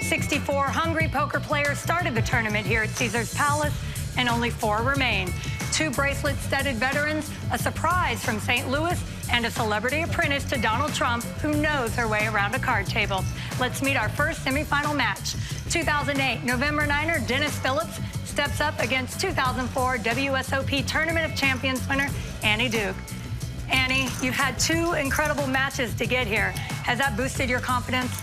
64 hungry poker players started the tournament here at Caesars Palace, and only 4 remain. 2 bracelet-studded veterans, a surprise from St. Louis, and a celebrity apprentice to Donald Trump who knows her way around a card table. Let's meet our first semifinal match. 2008 November 9er Dennis Phillips steps up against 2004 WSOP Tournament of Champions winner Annie Duke. Annie, you've had 2 incredible matches to get here. Has that boosted your confidence?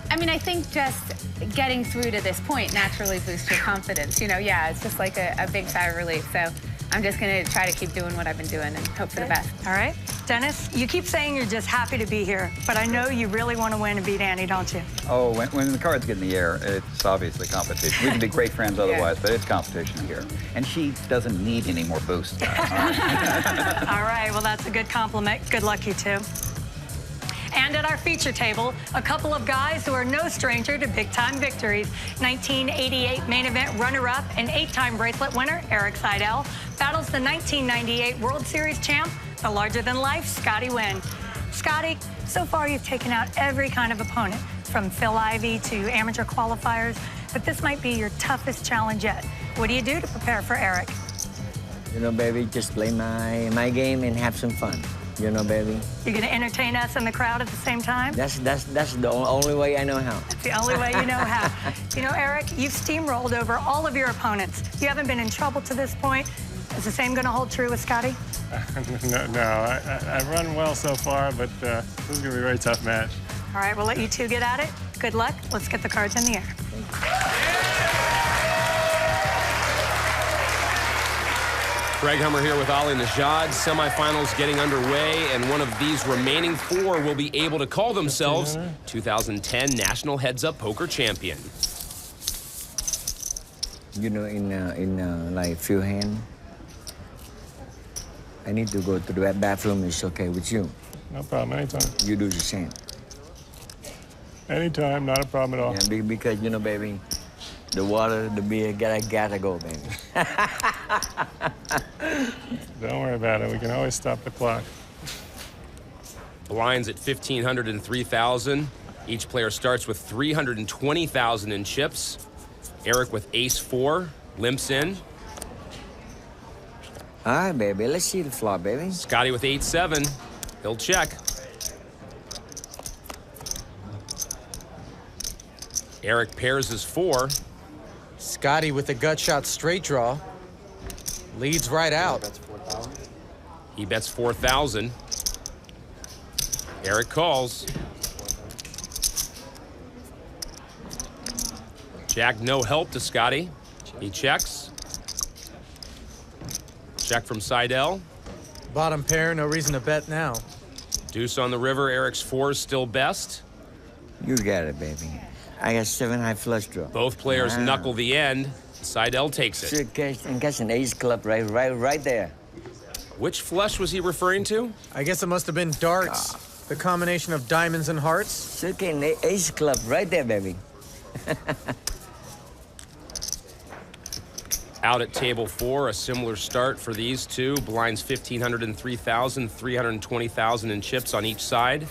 I mean, I think just getting through to this point naturally boosts your confidence. You know, yeah, it's just like a big sigh of relief. So I'm just going to try to keep doing what I've been doing and hope for the best. All right. Dennis, you keep saying you're just happy to be here, but I know you really want to win and beat Annie, don't you? Oh, when the cards get in the air, it's obviously competition. We can be great friends otherwise, but it's competition here. And she doesn't need any more boosts. All right, well, that's a good compliment. Good luck, you two. And at our feature table, a couple of guys who are no stranger to big-time victories. 1988 main event runner-up and 8-time bracelet winner, Eric Seidel, battles the 1998 World Series champ, the larger-than-life Scotty Wynn. Scotty, so far you've taken out every kind of opponent, from Phil Ivey to amateur qualifiers, but this might be your toughest challenge yet. What do you do to prepare for Eric? You know, baby, just play my game and have some fun. You know, baby. You're going to entertain us and the crowd at the same time? That's the only way I know how. That's the only way you know how. You know, Eric, you've steamrolled over all of your opponents. You haven't been in trouble to this point. Is the same going to hold true with Scotty? No, I run well so far, but this is going to be a very tough match. All right, we'll let you two get at it. Good luck. Let's get the cards in the air. Greg Hummer here with Ali Najad. Semifinals getting underway, and one of these remaining 4 will be able to call themselves 2010 National Heads-Up Poker Champion. You know, in like few hand, I need to go to the bathroom. It's okay with you? No problem, anytime. You do the same. Anytime, not a problem at all. Yeah, because, you know, baby, the water, the beer, gotta go, baby. Don't worry about it. We can always stop the clock. Blinds at 1,500 and 3,000. Each player starts with 320,000 in chips. Eric with ace-4 limps in. All right, baby. Let's see the flop, baby. Scotty with 8-7. He'll check. Eric pairs his 4. Scotty with a gut shot straight draw. Leads right out. He bets 4,000. Eric calls. Jack, no help to Scotty. He checks. Check from Seidel. Bottom pair, no reason to bet now. Deuce on the river. Eric's 4 is still best. You got it, baby. I got 7 high flush draw. Both players knuckle the end. Seidel takes it. And catch an ace club right there. Which flush was he referring to? I guess it must have been darts. The combination of diamonds and hearts. Suke an ace club right there, baby. Out at table 4, a similar start for these two. Blinds 1,500 and 3,000, 320,000 in chips on each side.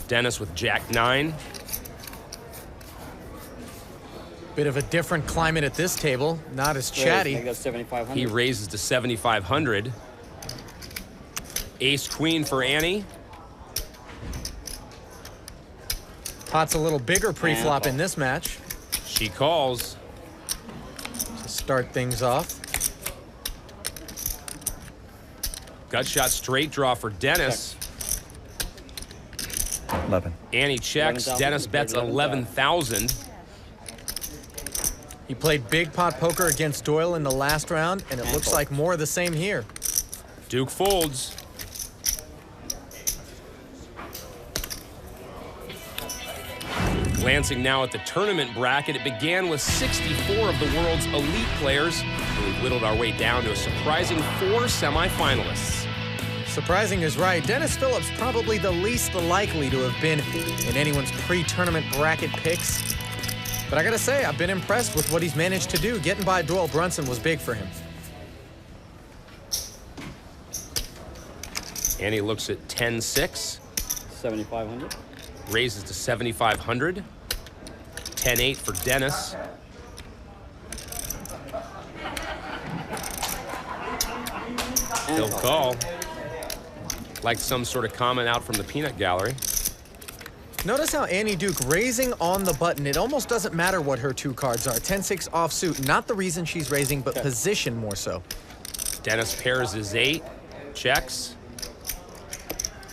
Dennis with Jack-9. Bit of a different climate at this table. Not as chatty. He raises to 7,500. Ace-Queen for Annie. Pot's a little bigger pre-flop in this match. She calls. To start things off. Gut shot straight draw for Dennis. 11. Annie checks. Dennis bets 11,000. He played big pot poker against Doyle in the last round, and it looks like more of the same here. Duke folds. Glancing now at the tournament bracket, it began with 64 of the world's elite players, and we've whittled our way down to a surprising 4 semifinalists. Surprising is right. Dennis Phillips probably the least likely to have been in anyone's pre-tournament bracket picks. But I gotta say, I've been impressed with what he's managed to do. Getting by Doyle Brunson was big for him. Annie looks at 10-6. 7,500. Raises to 7,500. 10-8 for Dennis. He'll call. Like some sort of comment out from the peanut gallery. Notice how Annie Duke raising on the button. It almost doesn't matter what her two cards are. 10-6 offsuit, not the reason she's raising, but position more so. Dennis pairs his 8, checks.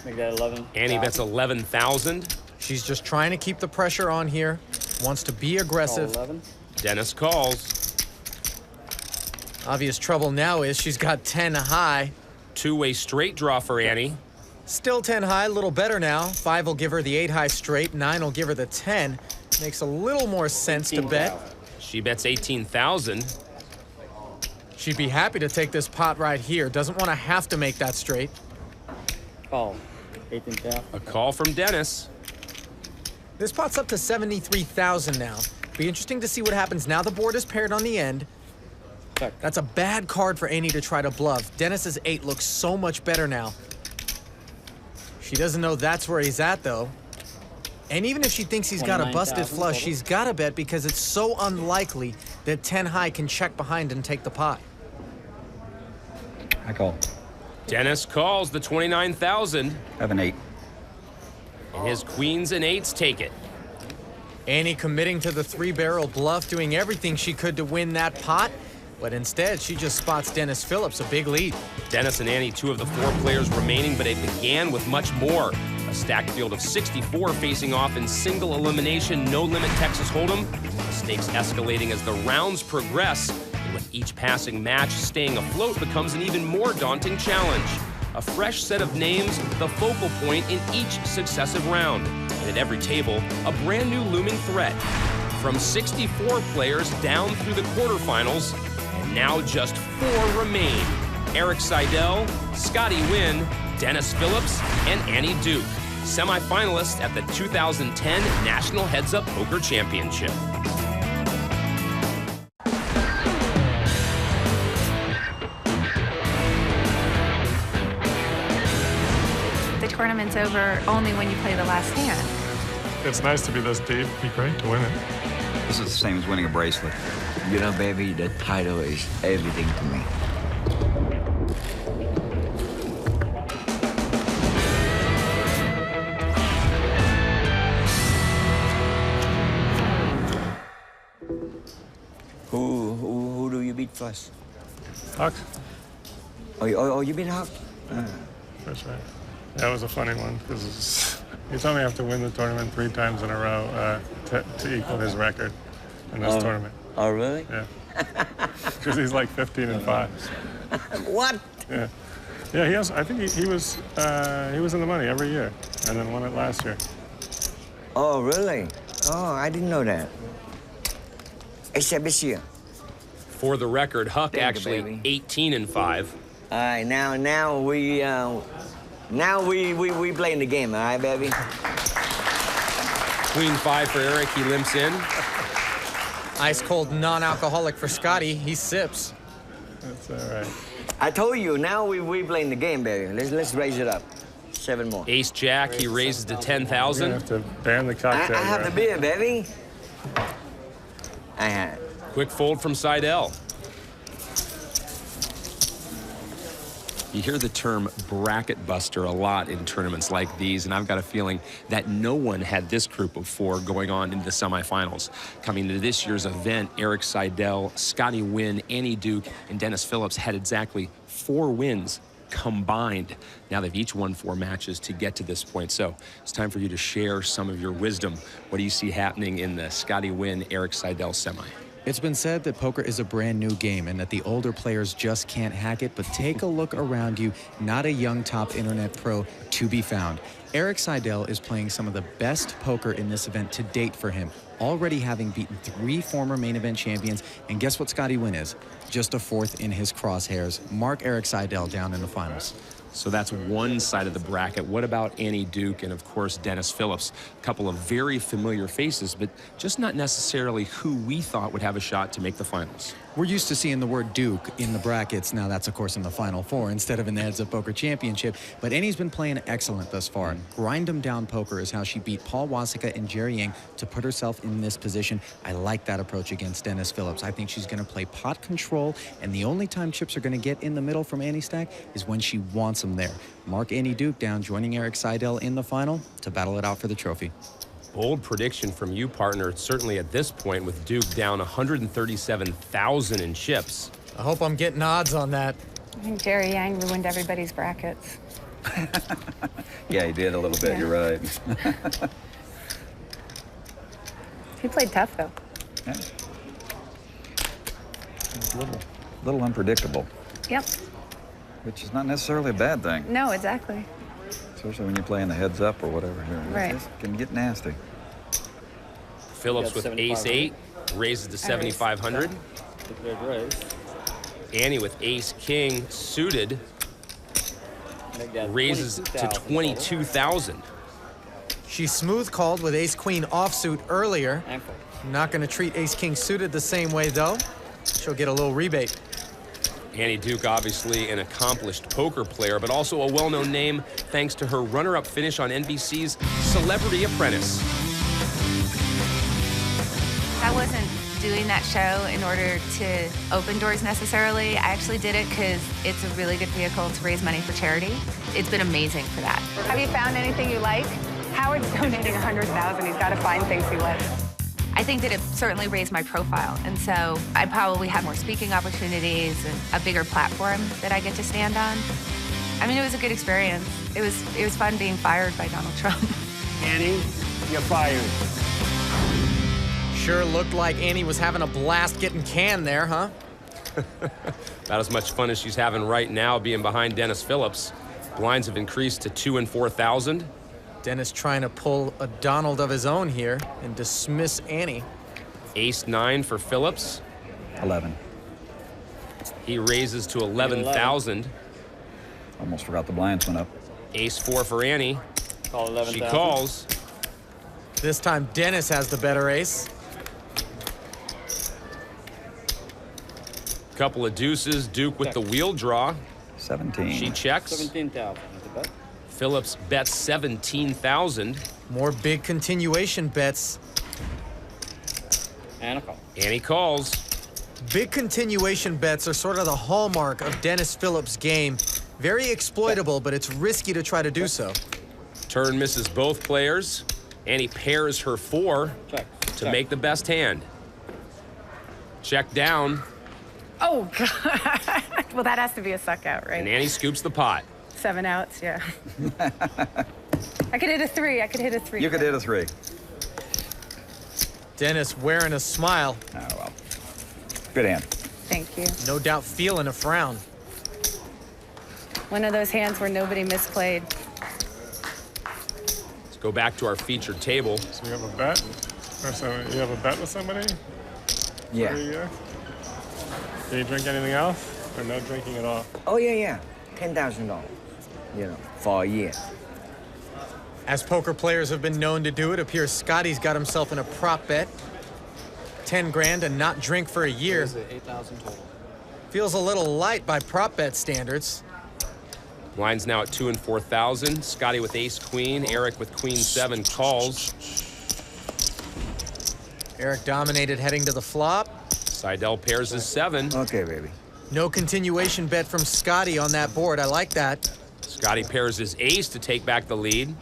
Make that 11. Annie bets 11,000. She's just trying to keep the pressure on here. Wants to be aggressive. 11. Dennis calls. Obvious trouble now is she's got 10 high. Two-way straight draw for Annie. Still 10 high, a little better now. 5 will give her the 8 high straight. 9 will give her the 10. Makes a little more sense to bet. She bets 18,000. She'd be happy to take this pot right here. Doesn't want to have to make that straight. Call. 18 tap. A call from Dennis. This pot's up to 73,000 now. Be interesting to see what happens now the board is paired on the end. Check. That's a bad card for Annie to try to bluff. Dennis's 8 looks so much better now. She doesn't know that's where he's at, though. And even if she thinks he's got a busted flush, she's got to bet because it's so unlikely that 10 high can check behind and take the pot. I call. Dennis calls the 29,000. Have an 8. And his queens and 8s take it. Annie committing to the 3-barrel bluff, doing everything she could to win that pot. But instead, she just spots Dennis Phillips a big lead. Dennis and Annie, 2 of the 4 players remaining, but it began with much more. A stacked field of 64 facing off in single elimination, no-limit Texas Hold'em. The stakes escalating as the rounds progress, and with each passing match, staying afloat becomes an even more daunting challenge. A fresh set of names, the focal point in each successive round. And at every table, a brand new looming threat. From 64 players down through the quarterfinals, and now just 4 remain. Eric Seidel, Scotty Wynn, Dennis Phillips, and Annie Duke, semifinalists at the 2010 National Heads Up Poker Championship. The tournament's over only when you play the last hand. It's nice to be this deep. It'd be great to win it. This is the same as winning a bracelet. You know, baby, the title is everything to me. Who do you beat first? Huck. Oh, you beat Huck? That's right. That was a funny one because he told me I have to win the tournament 3 times in a row to equal his record in this tournament. Oh, really? Yeah. Because he's like 15-5. What? Yeah. Yeah, he has. I think he was in the money every year, and then won it last year. Oh, really? Oh, I didn't know that. Except this year. For the record, Huck Thank you, actually baby. 18-5. All right, now we playing the game, all right, baby? Queen 5 for Eric, he limps in. Ice cold non-alcoholic for Scotty. He sips. That's all right. I told you, now we playing the game, baby. Let's raise it up. 7 more. Ace Jack, he raises to You're 10,000. gonna have to ban the I cocktail. have the right? beer, baby. I had it. Quick fold from Seidel. You hear the term bracket buster a lot in tournaments like these, and I've got a feeling that no one had this group of 4 going on into the semifinals. Coming to this year's event, Eric Seidel, Scotty Wynn, Annie Duke, and Dennis Phillips had exactly 4 wins combined. Now they've each won 4 matches to get to this point. So it's time for you to share some of your wisdom. What do you see happening in the Scotty Wynn, Eric Seidel semi? It's been said that poker is a brand new game and that the older players just can't hack it, but take a look around you. Not a young top internet pro to be found. Eric Seidel is playing some of the best poker in this event to date for him, already having beaten 3 former main event champions. And guess what Scotty Wynn is? Just a 4th in his crosshairs. Mark Eric Seidel down in the finals. So that's one side of the bracket. What about Annie Duke and, of course, Dennis Phillips? A couple of very familiar faces, but just not necessarily who we thought would have a shot to make the finals. We're used to seeing the word Duke in the brackets. Now that's, of course, in the Final Four instead of in the Heads Up Poker Championship. But Annie's been playing excellent thus far. Grind 'em down poker is how she beat Paul Wasika and Jerry Yang to put herself in this position. I like that approach against Dennis Phillips. I think she's going to play pot control, and the only time chips are going to get in the middle from Annie Stack is when she wants them there. Mark Annie Duke down, joining Erik Seidel in the final to battle it out for the trophy. Bold prediction from you, partner, certainly at this point with Duke down 137,000 in chips. I hope I'm getting odds on that. I think Jerry Yang ruined everybody's brackets. Yeah, he did a little bit, Yeah. you're right. He played tough, though. Yeah. It's a little unpredictable, Yep. which is not necessarily a bad thing, No, exactly. especially when you play in the heads up or whatever here. Right. It can get nasty. Phillips Yeah, with 7,500. ace-8, raises to 7,500. Declared raise. Annie with ace-king suited, Make that raises to 22,000. 22,000. She smooth called with ace-queen offsuit earlier. And fold. Not going to treat ace-king suited the same way, though. She'll get a little rebate. Annie Duke, obviously an accomplished poker player, but also a well-known name thanks to her runner-up finish on NBC's Celebrity Apprentice. I wasn't doing that show in order to open doors necessarily. I actually did it because it's a really good vehicle to raise money for charity. It's been amazing for that. Have you found anything you like? Howard's donating $100,000. He's got to find things he likes. I think that it certainly raised my profile, and so I probably have more speaking opportunities and a bigger platform that I get to stand on. I mean, it was a good experience. It was fun being fired by Donald Trump. Annie, you're fired. Sure looked like Annie was having a blast getting canned there, huh? About as much fun as she's having right now being behind Dennis Phillips. Blinds have increased to 2,000 and 4,000. Dennis trying to pull a Donald of his own here and dismiss Annie. Ace-9 for Phillips. 11. He raises to 11,000. Almost forgot the blinds went up. Ace-4 for Annie. Call 11,000. She calls. This time Dennis has the better ace. Couple of deuces. Duke with the wheel draw. 17. She checks. 17,000. Is it bet? Phillips bets 17,000. More big continuation bets. And a call. Annie calls. Big continuation bets are sort of the hallmark of Dennis Phillips' game. Very exploitable, but it's risky to try to do so. Turn misses both players. Annie pairs her 4 Check. to Check. make the best hand. Check down, Oh, God. Well, that has to be a suck out, right? and Annie scoops the pot. 7 outs, yeah. I could hit a 3. I could hit a 3. You could hit a 3. Dennis wearing a smile. Oh, well. Good hand. Thank you. No doubt feeling a frown. One of those hands where nobody misplayed. Let's go back to our featured table. So you have a bet? Or so you have a bet with somebody? Yeah. Do you drink anything else? Or no drinking at all? Oh, yeah. $10,000. You know, for a year. As poker players have been known to do, it appears Scotty's got himself in a prop bet. 10 grand and not drink for a year. 8,000 total. Feels a little light by prop bet standards. Blinds now at 2,000 and 4,000. Scotty with ace-queen. Eric with queen-7 calls. Eric dominated heading to the flop. Seidel pairs his 7. Okay, baby. No continuation bet from Scotty on that board. I like that. Scotty pairs his ace to take back the lead.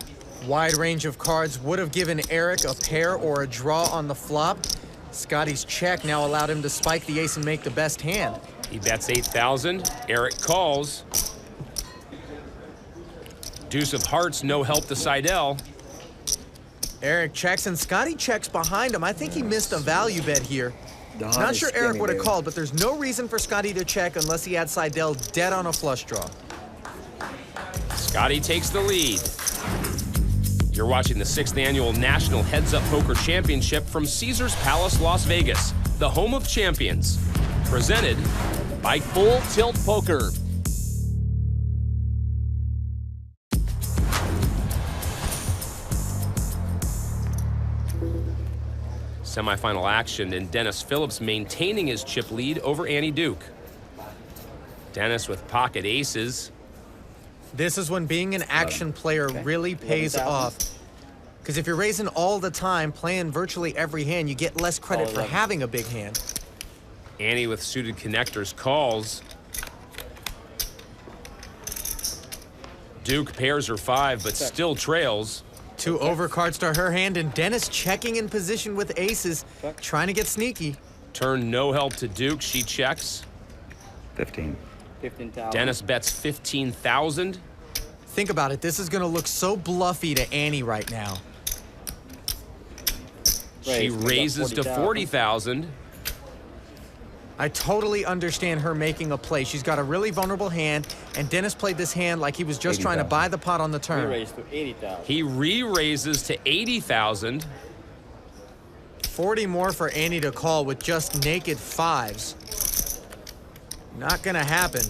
Wide range of cards would have given Eric a pair or a draw on the flop. Scotty's check now allowed him to spike the ace and make the best hand. He bets 8,000. Eric calls. Deuce of hearts, no help to Seidel. Eric checks and Scotty checks behind him. I think he missed a value bet here. Not sure Eric would have called, but there's no reason for Scotty to check unless he had Seidel dead on a flush draw. Scotty takes the lead. You're watching the 6th annual National Heads Up Poker Championship from Caesars Palace, Las Vegas, the home of champions. Presented by Full Tilt Poker. semifinal action, and Dennis Phillips maintaining his chip lead over Annie Duke. Dennis with pocket aces. This is when being an action player really pays off. Because if you're raising all the time, playing virtually every hand, you get less credit for having a big hand. Annie with suited connectors calls. Duke pairs her 5, but still trails. 2 overcards to her hand, and Dennis checking in position with aces, trying to get sneaky. Turn no help to Duke. She checks. 15. 15,000. Dennis bets 15,000. Think about it. This is going to look so bluffy to Annie right now. She raises to 40,000. I totally understand her making a play. She's got a really vulnerable hand, and Dennis played this hand like he was just trying to buy the pot on the turn. Raised to 80,000. He re-raises to 80,000. 40 more for Annie to call with just naked 5s. Not gonna happen.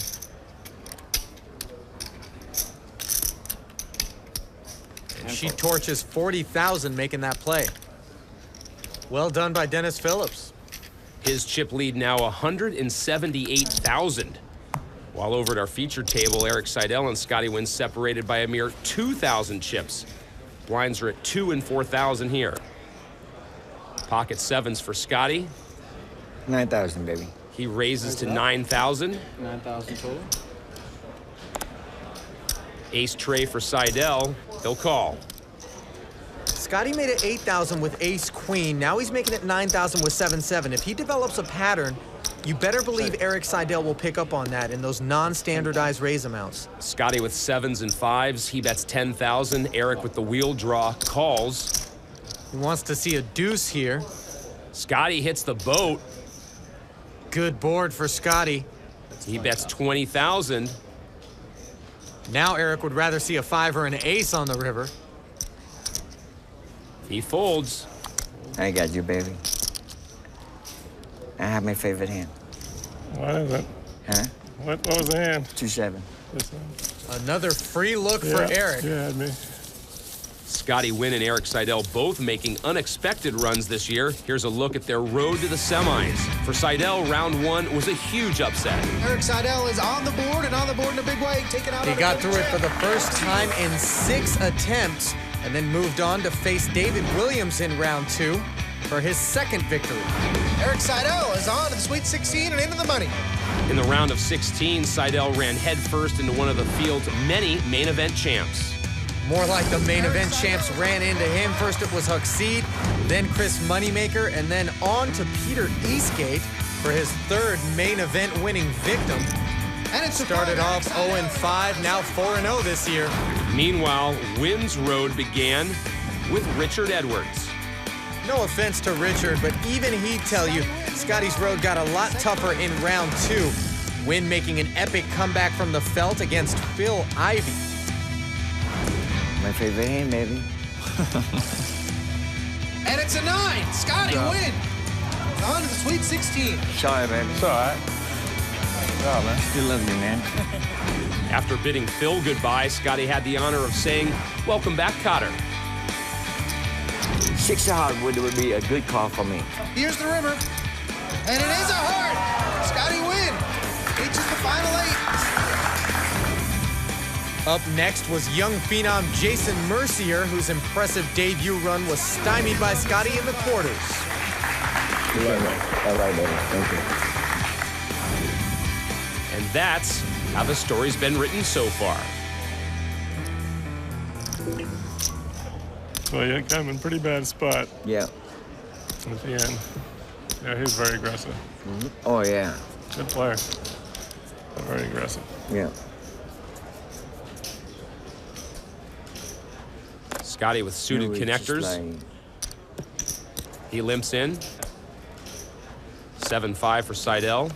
And she torches 40,000 making that play. Well done by Dennis Phillips. His chip lead now 178,000. While over at our feature table, Eric Seidel and Scotty Wynn separated by a mere 2,000 chips. Blinds are at 2,000 and 4,000 here. Pocket 7s for Scotty. 9,000, baby. He raises to 9,000. 9,000 total. Ace tray for Seidel. He'll call. Scotty made it 8,000 with ace-queen. Now he's making it 9,000 with 7-7. If he develops a pattern, you better believe Eric Seidel will pick up on that in those non-standardized raise amounts. Scotty with 7s and 5s. He bets 10,000. Eric with the wheel draw calls. He wants to see a deuce here. Scotty hits the boat. Good board for Scotty. He bets 20,000. Now Eric would rather see a 5 or an ace on the river. He folds. I got you, baby. I have my favorite hand. What is it? Huh? What was the hand? 2-7. This one. Another free look for Eric. You had me. Scotty Wynn and Eric Seidel both making unexpected runs this year. Here's a look at their road to the semis. For Seidel, round 1 was a huge upset. Eric Seidel is on the board and on the board in a big way, taking out. He got through it for the first time in 6 attempts and then moved on to face David Williams in round 2 for his second victory. Eric Seidel is on to the Sweet 16 and into the money. In the round of 16, Seidel ran headfirst into one of the field's many main event champs. More like the main event champs ran into him. First it was Huckseed, then Chris Moneymaker, and then on to Peter Eastgate for his 3rd main event winning victim. And it started off 0-5, now 4-0 this year. Meanwhile, Wynn's road began with Richard Edwards. No offense to Richard, but even he'd tell you Scotty's road got a lot tougher in round 2. Wynn making an epic comeback from the felt against Phil Ivey. My favorite hand, baby. And it's a 9. Scotty Wynn on to the Sweet 16. Sorry, baby. It's all right. Oh, man. Still love you, man. After bidding Phil goodbye, Scotty had the honor of saying, "Welcome back, Cotter." 6 of heart would be a good call for me. Here's the river. And it is a heart. Scotty Wynn reaches the final 8. Up next was young phenom Jason Mercier, whose impressive debut run was stymied by Scotty in the quarters. All right, baby. Thank you. And that's how the story's been written so far. Well, you got him in a pretty bad spot Yeah. at the end. Yeah, he's very aggressive. Oh, yeah. Good player. Very aggressive. Yeah. Scotty with suited No, it's just connectors. like- He limps in. 7-5 for Seidel.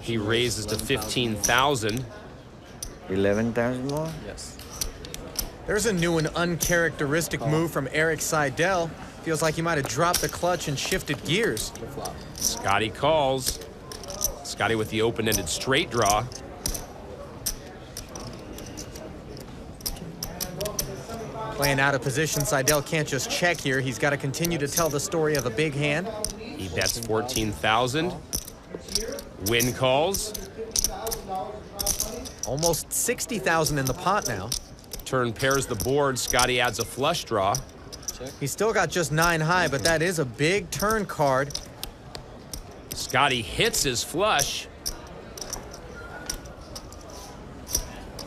He raises to 15,000. 11,000 more? Yes. There's a new and uncharacteristic move from Eric Seidel. Feels like he might have dropped the clutch and shifted gears. Scotty calls. Scotty with the open-ended straight draw. Playing out of position, Seidel can't just check here. He's got to continue to tell the story of a big hand. He bets 14,000. Win calls. Almost 60,000 in the pot now. Turn pairs the board. Scotty adds a flush draw. He's still got just 9 high, but that is a big turn card. Scotty hits his flush.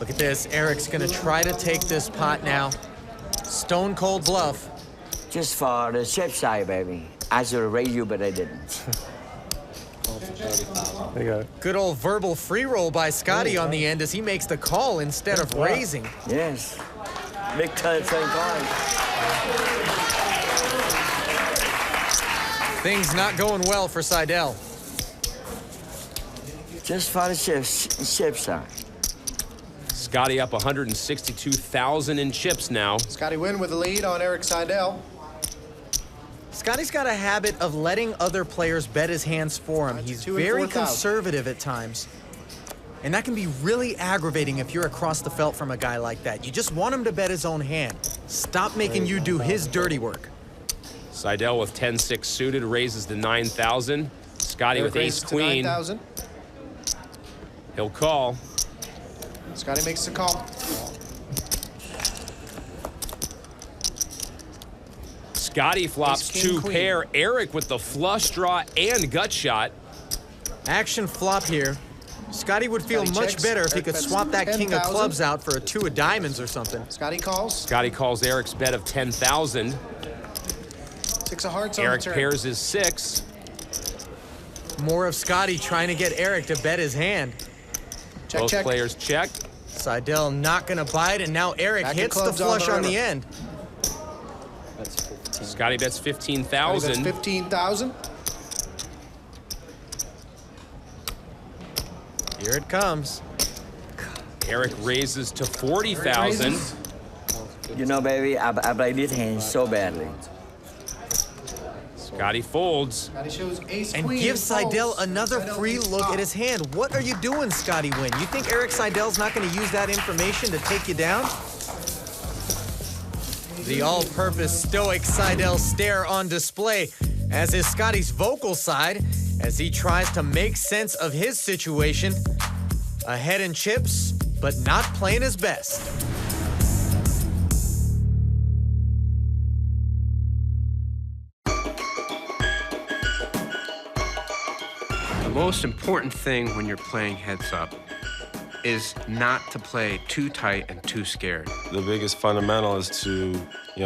Look at this. Eric's going to try to take this pot now. Stone cold bluff. Just for the safe side, baby. I should have raised you, but I didn't. They got it. Good old verbal free roll by Scotty on the end as he makes the call instead of raising. Yes. Big turn card. Things not going well for Seidel. Just for the safe side. Scotty up 162,000 in chips now. Scotty Wynn with the lead on Eric Seidel. Scotty's got a habit of letting other players bet his hands for him. He's very conservative at times. And that can be really aggravating if you're across the felt from a guy like that. You just want him to bet his own hand. Stop making you do his dirty work. Seidel with 10-6 suited raises to 9,000. Scotty with ace-queen. He'll call. Scotty makes the call. Scotty flops two pair. Eric with the flush draw and gut shot. Action flop here. Scotty would feel much better if he could swap that king of clubs out for a 2 of diamonds or something. Scotty calls. Scotty calls Eric's bet of 10,000. 6 of hearts Eric on the turn. pairs his 6. More of Scotty trying to get Eric to bet his hand. Check, Both check. players check. Seidel not gonna bite, and now Eric hits the flush on the end. Scotty bets 15,000. That's 15,000. Here it comes. Eric raises to 40,000. You know, baby, I played this hand so badly. Scotty folds. Scotty shows ace And queen. gives Seidel another free look at his hand. What are you doing, Scotty Wynn? You think Eric Seidel's not going to use that information to take you down? The all-purpose stoic Seidel stare on display, as is Scotty's vocal side, as he tries to make sense of his situation. Ahead in chips, but not playing his best. The most important thing when you're playing heads up is not to play too tight and too scared. The biggest fundamental is to,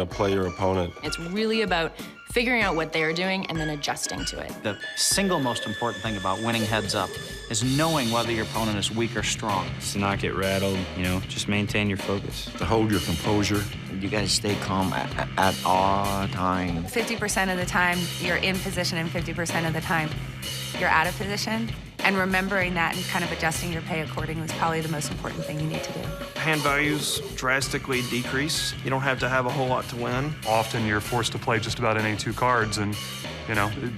play your opponent. It's really about figuring out what they're doing and then adjusting to it. The single most important thing about winning heads up is knowing whether your opponent is weak or strong. To not get rattled, just maintain your focus. To hold your composure. You gotta stay calm at all times. 50% of the time, you're in position, and 50% of the time, you're out of position. And remembering that and kind of adjusting your pay accordingly is probably the most important thing you need to do. Hand values drastically decrease. You don't have to have a whole lot to win. Often you're forced to play just about any 2 cards, and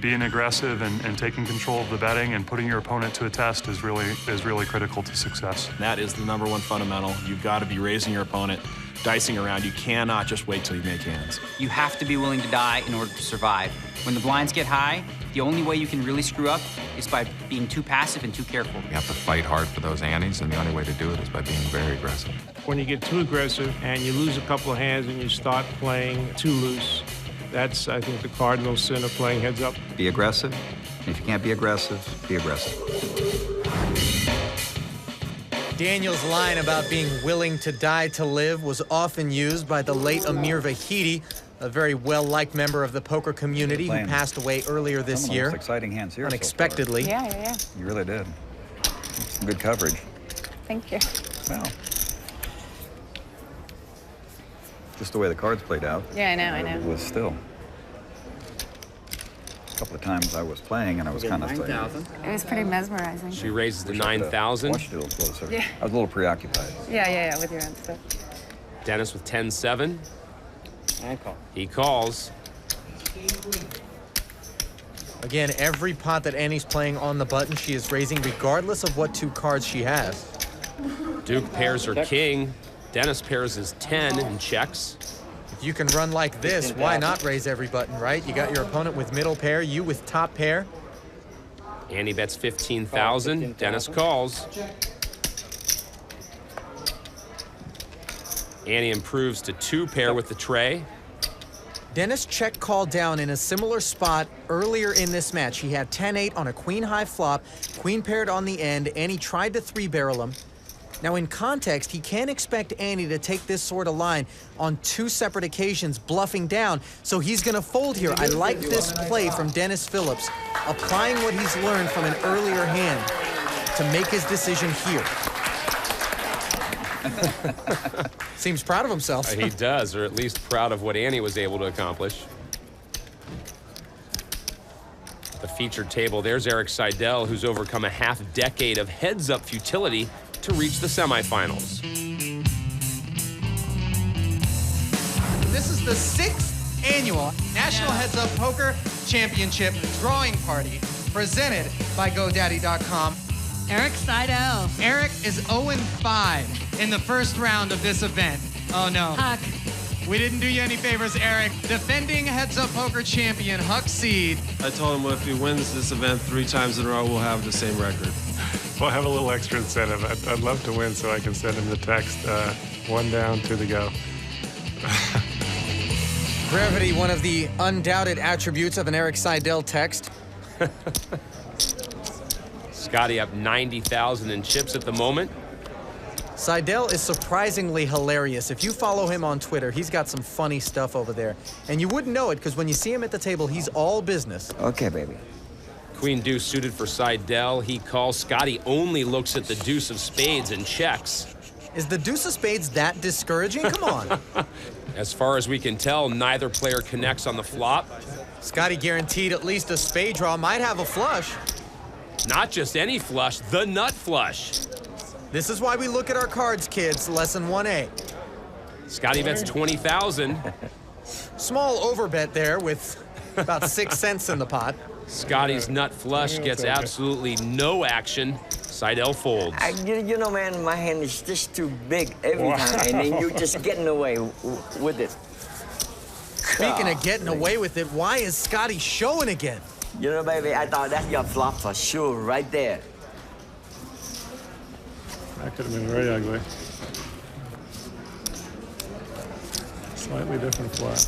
being aggressive and taking control of the betting and putting your opponent to a test is really critical to success. That is the #1 fundamental. You've got to be raising your opponent, dicing around. You cannot just wait till you make hands. You have to be willing to die in order to survive. When the blinds get high, the only way you can really screw up is by being too passive and too careful. You have to fight hard for those antes, and the only way to do it is by being very aggressive. When you get too aggressive and you lose a couple of hands and you start playing too loose, that's, I think, the cardinal sin of playing heads up. Be aggressive. And if you can't be aggressive, be aggressive. Daniel's line about being willing to die to live was often used by the late Amir Vahidi, a very well-liked member of the poker community who passed away earlier this year. Exciting hands here. Unexpectedly. So Yeah. you really did. Some good coverage. Thank you. Well, just the way the cards played out. Yeah, I know. It was still. A couple of times I was playing and I was kind of like, It was pretty mesmerizing. She raises to 9,000. watched it a little closer. Yeah. I was a little preoccupied. Yeah, with your own stuff. Dennis with 10-7. And call. He calls. Again, every pot that Annie's playing on the button, she is raising regardless of what 2 cards she has. Duke pairs her king. Dennis pairs his 10 and checks. You can run like this. Why not raise every button, right? You got your opponent with middle pair, you with top pair. Annie bets 15,000. Dennis calls. Annie improves to 2 pair with the tray. Dennis check called down in a similar spot earlier in this match. He had 10-8 on a queen high flop, queen paired on the end. Annie tried to 3-barrel him. Now, in context, he can't expect Annie to take this sort of line on 2 separate occasions, bluffing down, so he's going to fold here. I like this play from Dennis Phillips, applying what he's learned from an earlier hand to make his decision here. Seems proud of himself. He does, or at least proud of what Annie was able to accomplish. The featured table, there's Erik Seidel, who's overcome a half-decade of heads-up futility to reach the semifinals. This is the 6th annual National Heads Up Poker Championship Drawing Party presented by GoDaddy.com. Erik Seidel. Erik is 0-5 in the first round of this event. Oh no. Huck. We didn't do you any favors, Erik. Defending Heads Up Poker champion Huck Seed. I told him if he wins this event 3 times in a row, we'll have the same record. Well, I have a little extra incentive. I'd love to win so I can send him the text, 1 down, 2 to go. Brevity, one of the undoubted attributes of an Erik Seidel text. Scotty up 90,000 in chips at the moment. Seidel is surprisingly hilarious. If you follow him on Twitter, he's got some funny stuff over there. And you wouldn't know it, because when you see him at the table, he's all business. Okay, baby. Queen deuce suited for Seidel. He calls. Scotty only looks at the deuce of spades and checks. Is the deuce of spades that discouraging? Come on. As far as we can tell, neither player connects on the flop. Scotty guaranteed at least a spade draw, might have a flush. Not just any flush, the nut flush. This is why we look at our cards, kids. Lesson 1A. Scotty bets 20,000. Small overbet there with about 6 cents in the pot. Scotty's nut flush gets absolutely no action. Seidel folds. You know, man, my hand is just too big every time, and then you're just getting away with it. Speaking of getting away with it, why is Scotty showing again? You know, baby, I thought that's your flop for sure, right there. That could have been very ugly. Slightly different flop.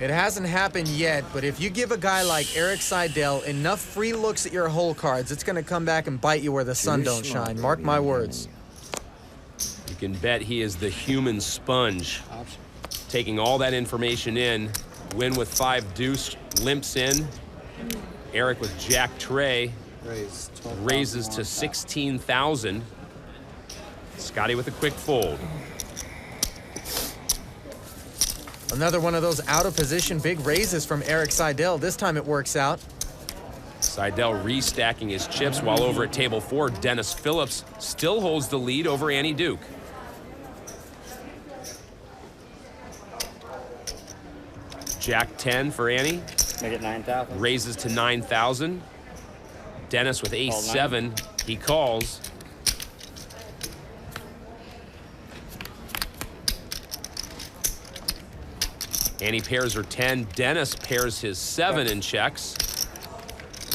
It hasn't happened yet, but if you give a guy like Erik Seidel enough free looks at your hole cards, it's going to come back and bite you where the sun don't shine. Mark my words. You can bet he is the human sponge. Taking all that information in, win with 5 deuce, limps in. Erik with jack tray raises to 16,000. Scotty with a quick fold. Another one of those out of position big raises from Erik Seidel. This time it works out. Seidel restacking his chips while over at table 4, Dennis Phillips still holds the lead over Annie Duke. Jack 10 for Annie. Make it 9,000. Raises to 9,000. Dennis with ace 7. He calls. Annie pairs her 10. Dennis pairs his 7 and checks.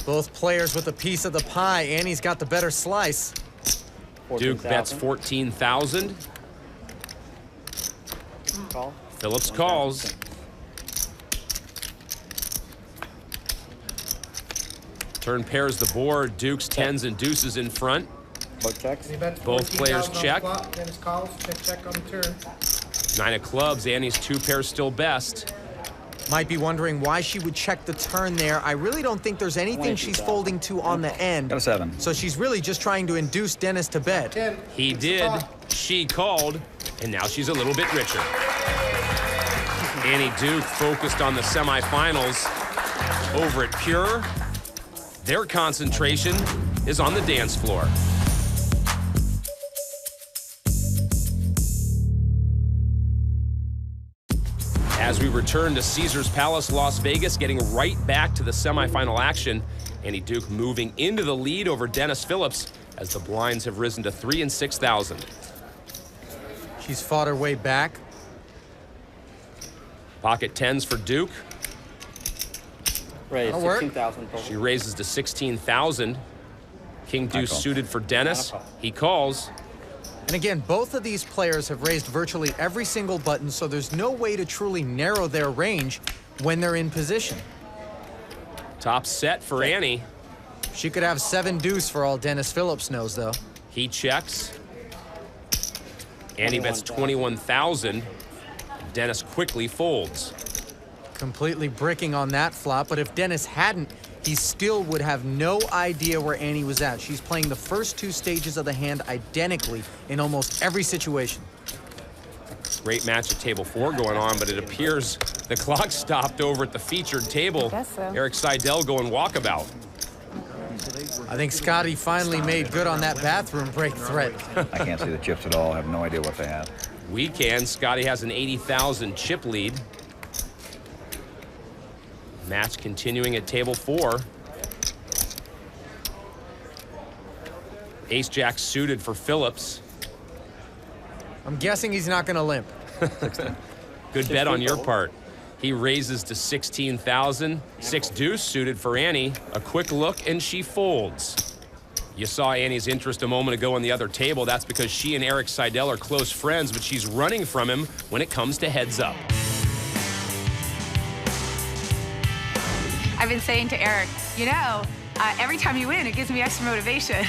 Both players with a piece of the pie. Annie's got the better slice. Duke bets 14,000. Call. Phillips calls. Turn pairs the board. Dukes, 10s, and deuces in front. Both checks. Both players check. Dennis calls, check on the turn. 9 of clubs. Annie's 2 pairs still best. Might be wondering why she would check the turn there. I really don't think there's anything she's folding to on the end. Got a 7. So she's really just trying to induce Dennis to bet. He did. She called, and now she's a little bit richer. Annie Duke focused on the semifinals. Over at Pure, their concentration is on the dance floor. As we return to Caesars Palace, Las Vegas, getting right back to the semifinal action. Annie Duke moving into the lead over Dennis Phillips as the blinds have risen to 3 and 6,000. She's fought her way back. Pocket tens for Duke. Raise, 16,000. She raises to 16,000. King deuce suited for Dennis. He calls. And again, both of these players have raised virtually every single button, so there's no way to truly narrow their range when they're in position. Top set for Annie. She could have 7 deuce for all Dennis Phillips knows, though. He checks. Annie bets 21,000. Dennis quickly folds. Completely bricking on that flop, but if Dennis hadn't, he still would have no idea where Annie was at. She's playing the first 2 stages of the hand identically in almost every situation. Great match at table 4 going on, but it appears the clock stopped over at the featured table. I guess so. Eric Seidel going walkabout. I think Scotty finally made good on that bathroom break threat. I can't see the chips at all. I have no idea what they have. We can. Scotty has an 80,000 chip lead. Match continuing at table 4. Ace-Jack suited for Phillips. I'm guessing he's not going to limp. Good bet on your part. He raises to 16,000. 6 deuce suited for Annie. A quick look and she folds. You saw Annie's interest a moment ago on the other table. That's because she and Eric Seidel are close friends, but she's running from him when it comes to heads up. I've been saying to Eric, you know, every time you win, it gives me extra motivation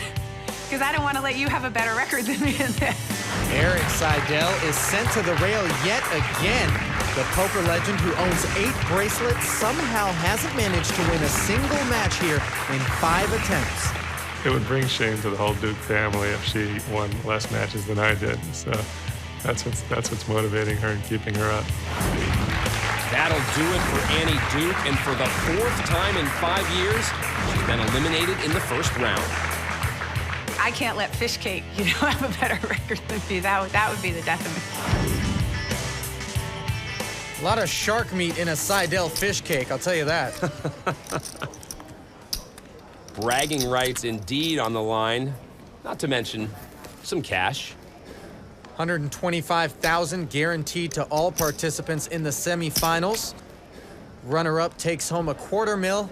because I don't want to let you have a better record than me in this. Eric Seidel is sent to the rail yet again. The poker legend who owns 8 bracelets somehow hasn't managed to win a single match here in 5 attempts. It would bring shame to the whole Duke family if she won less matches than I did. So that's what's motivating her and keeping her up. That'll do it for Annie Duke, and for the 4th time in 5 years, she's been eliminated in the first round. I can't let fish cake, you know, have a better record than me. That would be the death of me. A lot of shark meat in a Seidel fish cake, I'll tell you that. Bragging rights indeed on the line, not to mention some cash. $125,000 guaranteed to all participants in the semifinals. Runner-up takes home a $250,000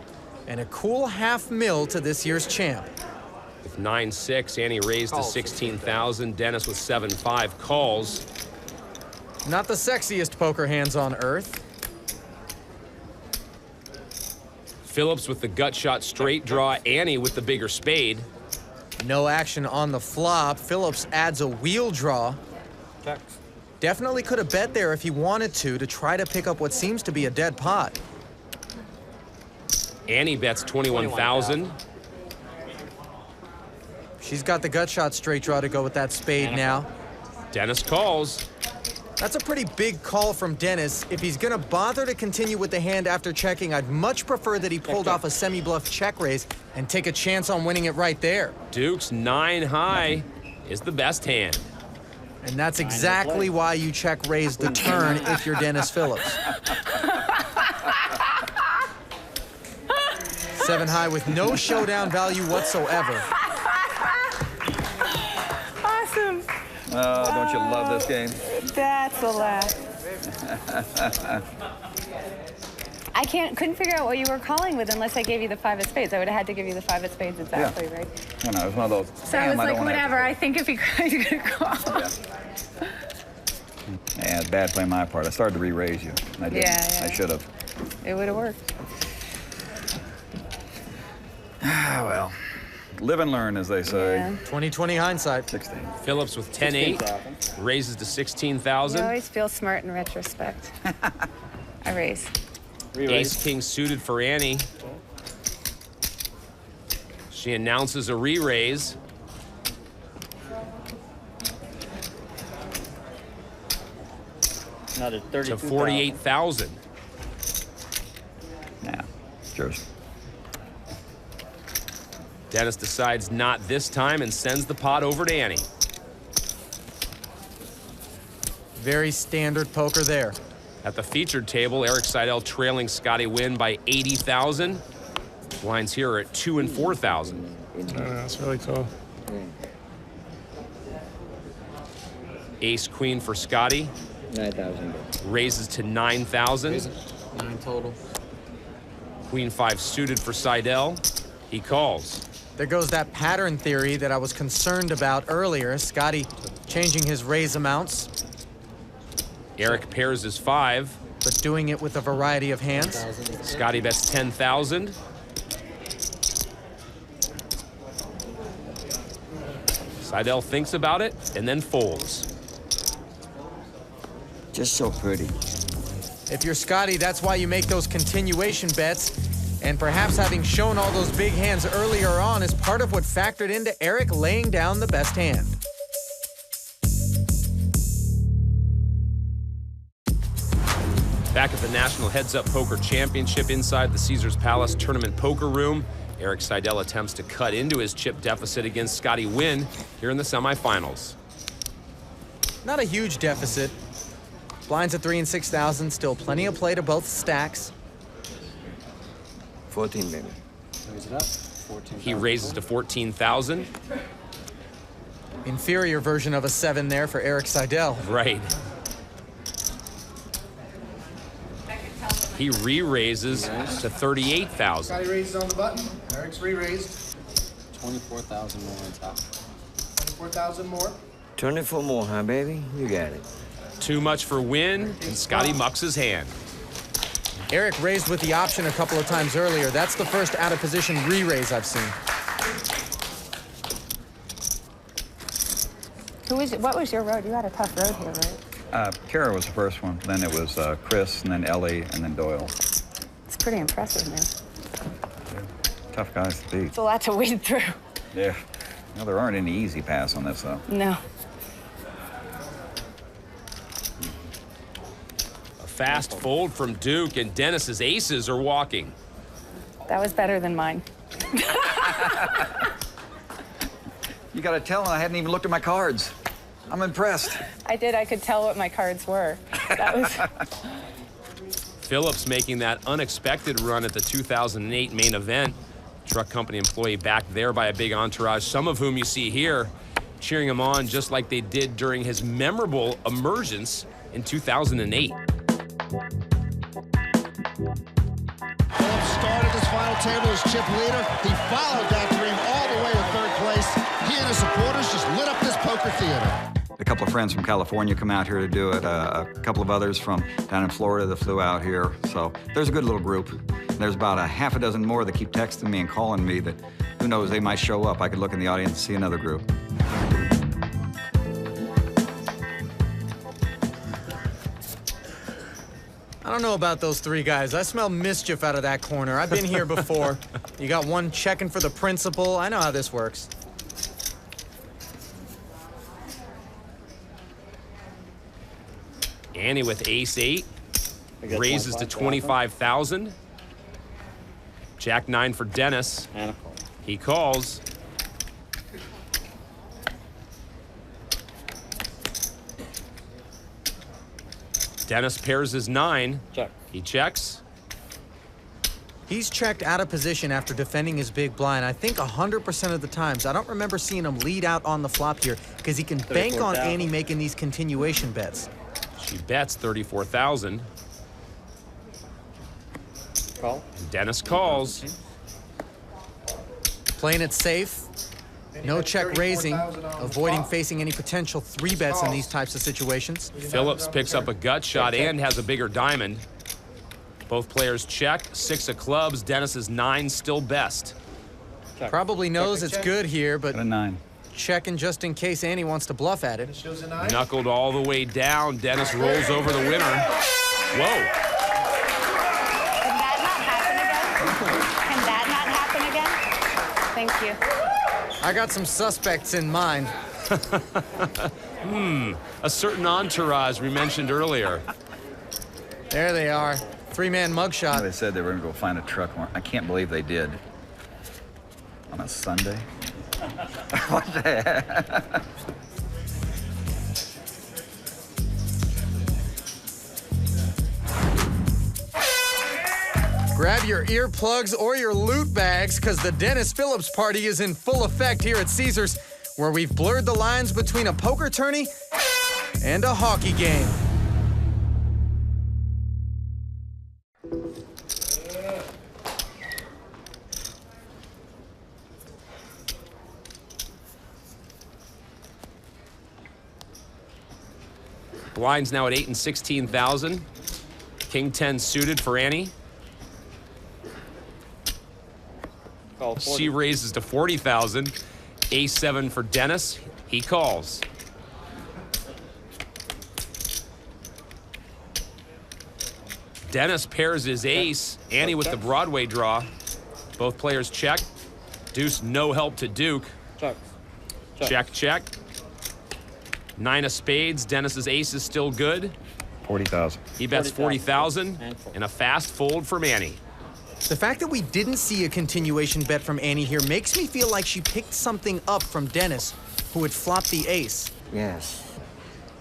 and a cool $500,000 to this year's champ. With 9-6, Annie raised to 16,000. Dennis with 7-5 calls. Not the sexiest poker hands on earth. Phillips with the gut shot straight draw. Annie with the bigger spade. No action on the flop. Phillips adds a wheel draw. Checks. Definitely could have bet there if he wanted to try to pick up what seems to be a dead pot. Annie bets 21,000. She's got the gut shot straight draw to go with that spade now. Dennis calls. That's a pretty big call from Dennis. If he's gonna bother to continue with the hand after checking, I'd much prefer that he pulled off a semi-bluff check raise and take a chance on winning it right there. Duke's 9 high is the best hand. And that's exactly why you check raise the turn if you're Dennis Phillips. 7 high with no showdown value whatsoever. Awesome. Oh, don't you love this game? That's a laugh. I couldn't figure out what you were calling with unless I gave you the 5 of spades. I would have had to give you the 5 of spades exactly, right? No, no, it was one of those. So I was like, whatever. I think if he's gonna call. Yeah, it's bad play on my part. I started to re-raise you. I didn't. Yeah. I should have. It would have worked. Ah, well. Live and learn, as they say. Yeah. 20/20 hindsight. 16. Phillips with 10-8 raises to 16,000. You always feel smart in retrospect. I raise. Ace King suited for Annie. She announces a re-raise. Another 32,000. To 48,000. Yeah, cheers. Dennis decides not this time and sends the pot over to Annie. Very standard poker there. At the featured table, Eric Seidel trailing Scotty Wynn by 80,000. Blinds here are at 2,000 and 4,000. That's really cool. Ace Queen for Scotty. 9,000. Raises to 9,000. 9 total. Queen 5 suited for Seidel. He calls. There goes that pattern theory that I was concerned about earlier. Scotty changing his raise amounts. Eric pairs his 5. But doing it with a variety of hands. Scotty bets 10,000. Seidel thinks about it and then folds. Just so pretty. If you're Scotty, that's why you make those continuation bets. And perhaps having shown all those big hands earlier on is part of what factored into Eric laying down the best hand. Back at the National Heads Up Poker Championship inside the Caesars Palace Tournament Poker Room, Eric Seidel attempts to cut into his chip deficit against Scotty Wynn here in the semifinals. Not a huge deficit. Blinds at 3 and 6,000, still plenty of play to both stacks. 14, baby. Raise it up. 14. He raises to 14,000. Inferior version of a 7 there for Eric Seidel. Right. He re-raises to 38,000. Scotty raises on the button. Eric's re-raised. 24,000 more on top. 24,000 more. 24 more, huh, baby? You got it. Too much for Wynn, and Scotty mucks his hand. Eric raised with the option a couple of times earlier. That's the first out-of-position re-raise I've seen. What was your road? You had a tough road here, right? Kara was the first one. Then it was Chris, and then Ellie, and then Doyle. It's pretty impressive, man. Tough guys to beat. It's a lot to wade through. Yeah. No, there aren't any easy paths on this, though. No. A fast fold from Duke, and Dennis's aces are walking. That was better than mine. You got to tell him I hadn't even looked at my cards. I'm impressed. I did. I could tell what my cards were. That was... Phillips making that unexpected run at the 2008 main event. Truck company employee backed there by a big entourage, some of whom you see here cheering him on just like they did during his memorable emergence in 2008. Phillips started his final table as chip leader. He followed that dream all the way to third place. He and his supporters just lit up this poker theater. A couple of friends from California come out here to do it. A couple of others from down in Florida that flew out here. So there's a good little group. There's about a half a dozen more that keep texting me and calling me that, who knows, they might show up. I could look in the audience and see another group. I don't know about those 3 guys. I smell mischief out of that corner. I've been here before. You got one checking for the principal. I know how this works. Annie with ace-8, raises to 25,000. Jack-9 for Dennis. And a call. He calls. Dennis pairs his 9. Check. He checks. He's checked out of position after defending his big blind, I think 100% of the times. I don't remember seeing him lead out on the flop here because he can bank on Annie making these continuation bets. She bets 34,000. Call. And Dennis calls. Playing it safe. No check raising, avoiding facing any potential 3 bets in these types of situations. Phillips picks up a gut shot and has a bigger diamond. Both players check. 6 of clubs. Dennis's 9 still best. Check. Probably knows it's good here, but a 9. Checking just in case Annie wants to bluff at it. Knuckled all the way down. Dennis rolls over the winner. Whoa. Can that not happen again? Thank you. I got some suspects in mind. A certain entourage we mentioned earlier. There they are. 3-man mugshot. They said they were going to go find a truck. I can't believe they did. On a Sunday? What the heck? Grab your earplugs or your loot bags, because the Dennis Phillips party is in full effect here at Caesars, where we've blurred the lines between a poker tourney and a hockey game. Blinds now at 8 and 16,000. King 10 suited for Annie. She raises to 40,000. Ace 7 for Dennis. He calls. Dennis pairs his ace. Annie with the Broadway draw. Both players check. Deuce, no help to Duke. Check, check. 9 of spades. Dennis's ace is still good. 40,000. He bets 40,000 and a fast fold from Annie. The fact that we didn't see a continuation bet from Annie here makes me feel like she picked something up from Dennis, who had flopped the ace. Yes.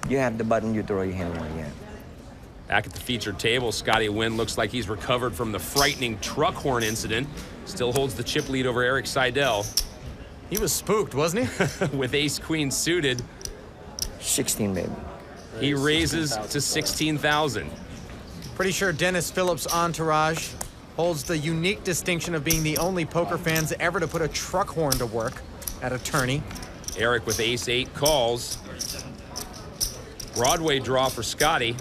You have the button, you throw your hand on again. Back at the featured table, Scotty Wynn looks like he's recovered from the frightening truck horn incident. Still holds the chip lead over Eric Seidel. He was spooked, wasn't he? With ace-queen suited. 16, baby. He raises to 16,000. Pretty sure Dennis Phillips' entourage holds the unique distinction of being the only poker fans ever to put a truck horn to work at a tourney. Eric with ace-8 calls. Broadway draw for Scotty.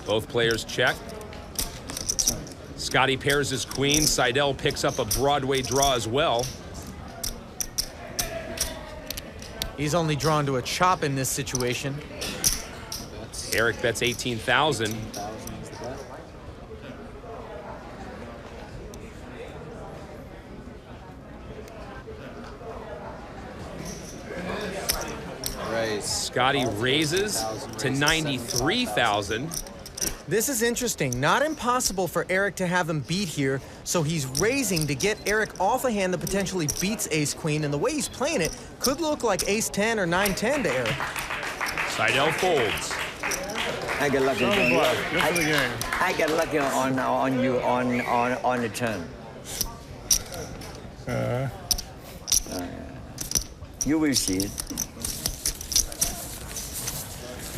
Both players check. Scotty pairs his queen. Seidel picks up a Broadway draw as well. He's only drawn to a chop in this situation. Eric bets 18,000. Scotty raises to 93,000. This is interesting. Not impossible for Eric to have him beat here, so he's raising to get Eric off a hand that potentially beats ace-queen, and the way he's playing it could look like ace-10 or 9-10 to Eric. Seidel folds. I get lucky. Good for the game. I get lucky on you on the turn. You will see it.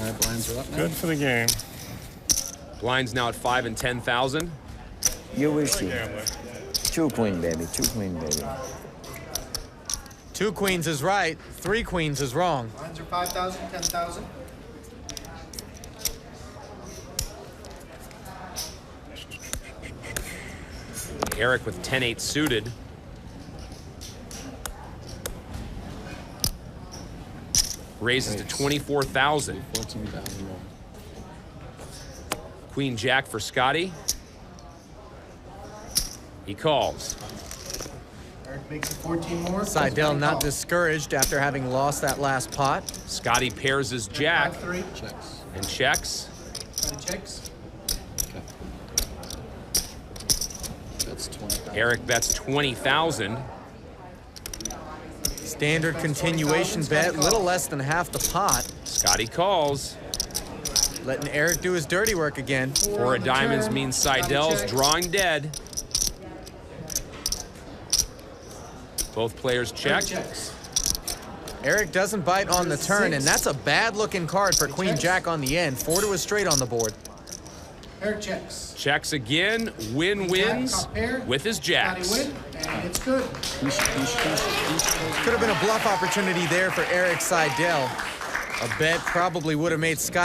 All right, blinds are up now. Good for the game. Blinds now at 5 and 10,000. You will see. 2 queen, baby. 2 queen, baby. 2 queens is right. 3 queens is wrong. Blinds are 5,000, 10,000. Eric with 10-8 suited. Raises to 24,000. 14,000 more. Queen Jack for Scotty. He calls. Eric makes it 14 more. Seidel not discouraged after having lost that last pot. Scotty pairs his Jack. 5-3. Checks. And checks. Checks. Okay. That's 20,000. Eric bets 20,000. Standard continuation bet, little less than half the pot. Scotty calls. Letting Eric do his dirty work again. 4 of diamonds means Seidel's drawing dead. Both players check. Eric doesn't bite on the turn, and that's a bad-looking card for Queen Jack on the end. 4 to a straight on the board. Eric checks. Checks again. Win wins with his jacks. Win, and it's good. Could have been a bluff opportunity there for Eric Seidel. A bet probably would have made Scott